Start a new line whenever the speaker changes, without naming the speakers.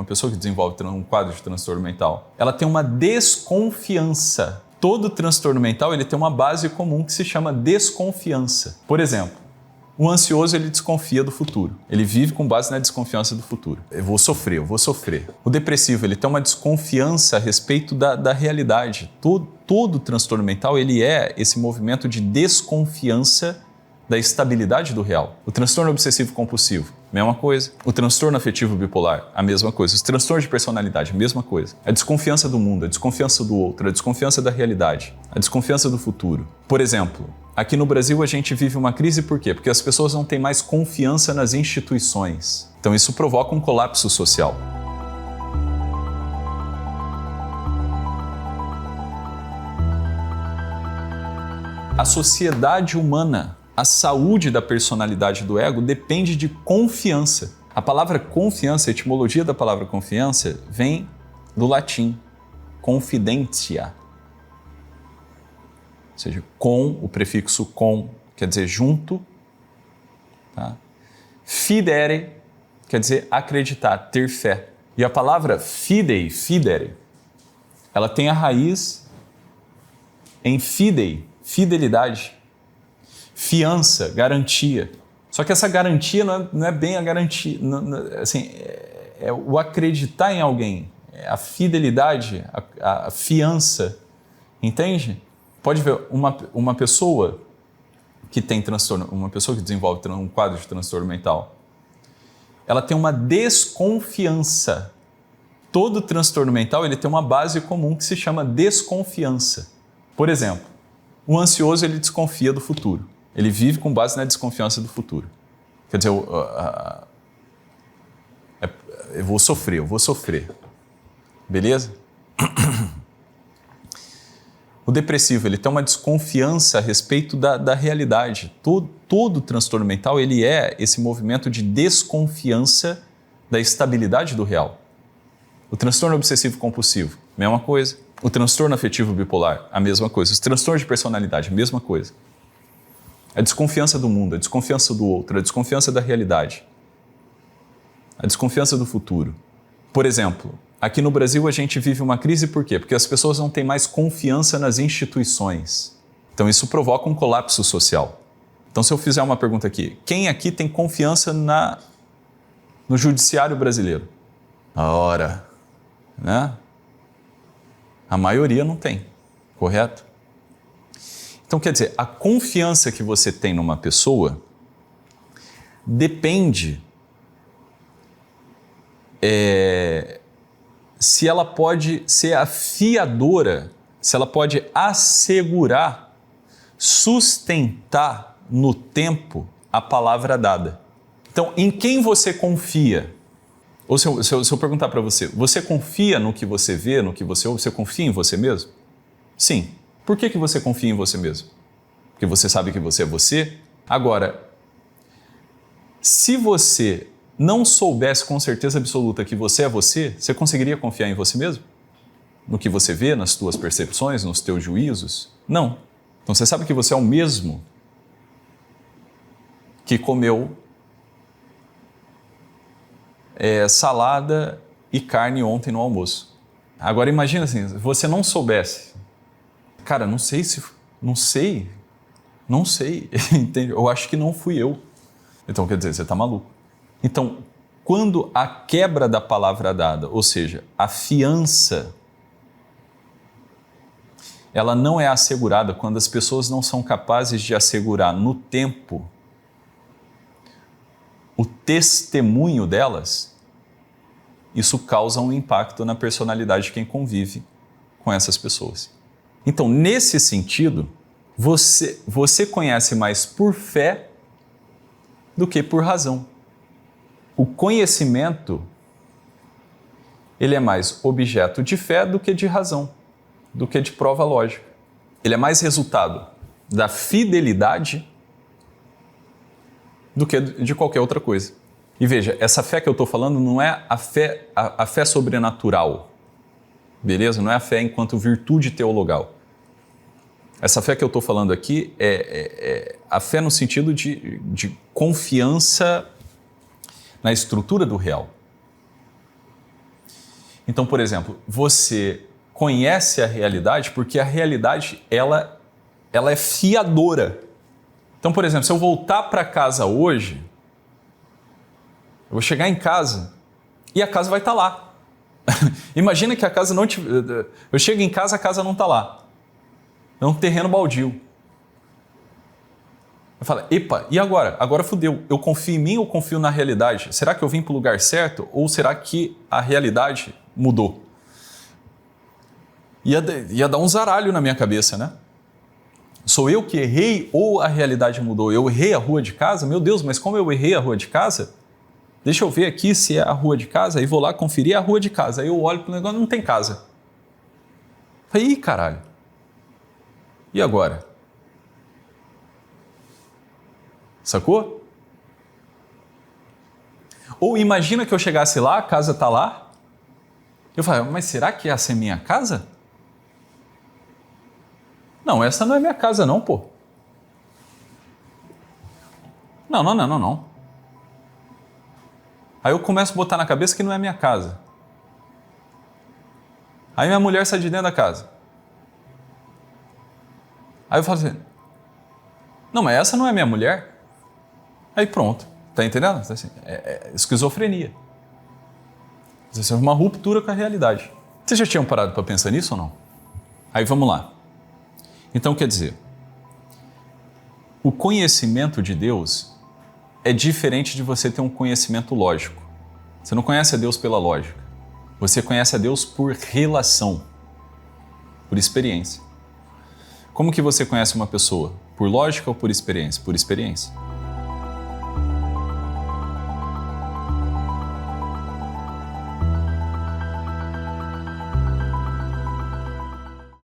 uma pessoa que desenvolve um quadro de transtorno mental, ela tem uma desconfiança. Todo transtorno mental ele tem uma base comum que se chama desconfiança. Por exemplo, o ansioso ele desconfia do futuro. Ele vive com base na desconfiança do futuro. Eu vou sofrer, eu vou sofrer. O depressivo ele tem uma desconfiança a respeito da realidade. Todo transtorno mental ele é esse movimento de desconfiança da estabilidade do real. O transtorno obsessivo compulsivo, mesma coisa. O transtorno afetivo bipolar, a mesma coisa. Os transtornos de personalidade, a mesma coisa. A desconfiança do mundo, a desconfiança do outro, a desconfiança da realidade, a desconfiança do futuro. Por exemplo, aqui no Brasil a gente vive uma crise por quê? Porque as pessoas não têm mais confiança nas instituições. Então isso provoca um colapso social. A sociedade humana, a saúde da personalidade do ego depende de confiança. A palavra confiança, a etimologia da palavra confiança, vem do latim, confidentia. Ou seja, com, o prefixo com, quer dizer junto. Tá? Fidere, quer dizer acreditar, ter fé. E a palavra fidei, fidere, ela tem a raiz em fidei, fidelidade. Fiança, garantia. Só que essa garantia não é bem a garantia. Assim, é o acreditar em alguém, é a fidelidade, a fiança. Entende? Pode ver, uma pessoa que tem transtorno, uma pessoa que desenvolve um quadro de transtorno mental, ela tem uma desconfiança. Todo transtorno mental ele tem uma base comum que se chama desconfiança. Por exemplo, o ansioso ele desconfia do futuro. Ele vive com base na desconfiança do futuro. Quer dizer, eu vou sofrer. Beleza? O depressivo ele tem uma desconfiança a respeito da realidade. Todo transtorno mental ele é esse movimento de desconfiança da estabilidade do real. O transtorno obsessivo compulsivo, mesma coisa. O transtorno afetivo bipolar, a mesma coisa. Os transtornos de personalidade, a mesma coisa. A desconfiança do mundo, a desconfiança do outro, a desconfiança da realidade, a desconfiança do futuro. Por exemplo, aqui no Brasil a gente vive uma crise por quê? Porque as pessoas não têm mais confiança nas instituições. Então isso provoca um colapso social. Então se eu fizer uma pergunta aqui, quem aqui tem confiança no judiciário brasileiro? Ora, né? A maioria não tem, correto? Então, quer dizer, a confiança que você tem numa pessoa depende se ela pode ser afiadora, se ela pode assegurar, sustentar no tempo a palavra dada. Então, em quem você confia? Ou se eu perguntar para você, você confia no que você vê, no que você ouve? Você confia em você mesmo? Sim. Por que você confia em você mesmo? Porque você sabe que você é você? Agora, se você não soubesse com certeza absoluta que você é você, você conseguiria confiar em você mesmo? No que você vê, nas tuas percepções, nos teus juízos? Não. Então você sabe que você é o mesmo que comeu salada e carne ontem no almoço. Agora imagina assim, se você não soubesse, cara, não sei, entende? Eu acho que não fui eu. Então, quer dizer, você está maluco. Então, quando a quebra da palavra dada, ou seja, a fiança, ela não é assegurada, quando as pessoas não são capazes de assegurar no tempo o testemunho delas, isso causa um impacto na personalidade de quem convive com essas pessoas. Então, nesse sentido, você conhece mais por fé do que por razão. O conhecimento, ele é mais objeto de fé do que de razão, do que de prova lógica. Ele é mais resultado da fidelidade do que de qualquer outra coisa. E veja, essa fé que eu estou falando não é a fé sobrenatural, beleza? Não é a fé enquanto virtude teologal. Essa fé que eu estou falando aqui é a fé no sentido de confiança na estrutura do real. Então, por exemplo, você conhece a realidade porque a realidade ela é fiadora. Então, por exemplo, se eu voltar para casa hoje, eu vou chegar em casa e a casa vai estar lá. Imagina que a casa não tiver... Eu chego em casa, a casa não está lá. É um terreno baldio. Eu falo, epa, e agora? Agora fudeu. Eu confio em mim ou confio na realidade? Será que eu vim para o lugar certo ou será que a realidade mudou? Ia dar um zaralho na minha cabeça, né? Sou eu que errei ou a realidade mudou? Eu errei a rua de casa? Meu Deus, mas como eu errei a rua de casa? Deixa eu ver aqui se é a rua de casa. Aí vou lá conferir a rua de casa. Aí eu olho para o negócio, não tem casa. Falei, ih, caralho. E agora? Sacou? Ou imagina que eu chegasse lá, a casa está lá. Eu falei, mas será que essa é minha casa? Não, essa não é minha casa não, pô. Não. Aí eu começo a botar na cabeça que não é minha casa. Aí minha mulher sai de dentro da casa. Aí eu falo assim, não, mas essa não é minha mulher. Aí pronto, tá entendendo? Assim, é esquizofrenia. Isso é uma ruptura com a realidade. Vocês já tinham parado para pensar nisso ou não? Aí vamos lá. Então quer dizer, o conhecimento de Deus é diferente de você ter um conhecimento lógico. Você não conhece a Deus pela lógica. Você conhece a Deus por relação, por experiência. Como que você conhece uma pessoa? Por lógica ou por experiência? Por experiência.